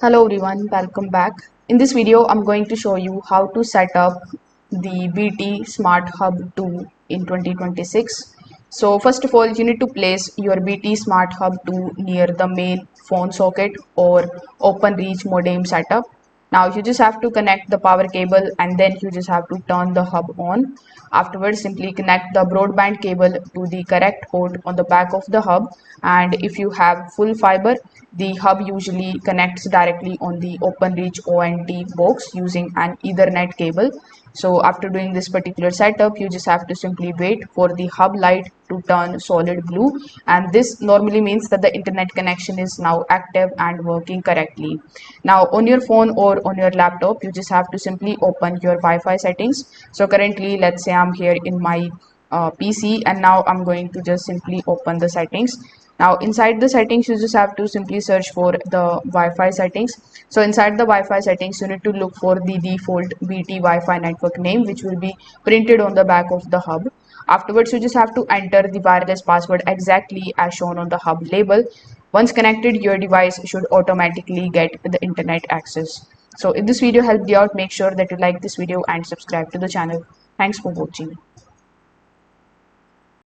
Hello everyone, welcome back. In this video, I'm going to show you how to set up the BT Smart Hub 2 in 2026. So first of all, you need to place your BT Smart Hub 2 near the main phone socket or OpenReach modem setup. Now you just have to connect the power cable and then you just have to turn the hub on. Afterwards, simply connect the broadband cable to the correct port on the back of the hub. And if you have full fiber, the hub usually connects directly on the OpenReach ONT box using an Ethernet cable. So after doing this particular setup, you just have to simply wait for the hub light to turn solid blue, and this normally means that the internet connection is now active and working correctly. Now on your phone or on your laptop, you just have to simply open your Wi-Fi settings. So currently, let's say I'm here in my PC, and now I'm going to just simply open the settings. Now inside the settings, you just have to simply search for the Wi-Fi settings. So inside the Wi-Fi settings, you need to look for the default BT Wi-Fi network name, which will be printed on the back of the hub. Afterwards, you just have to enter the wireless password exactly as shown on the hub label. Once connected, your device should automatically get the internet access. So if this video helped you out, make sure that you like this video and subscribe to the channel. Thanks for watching.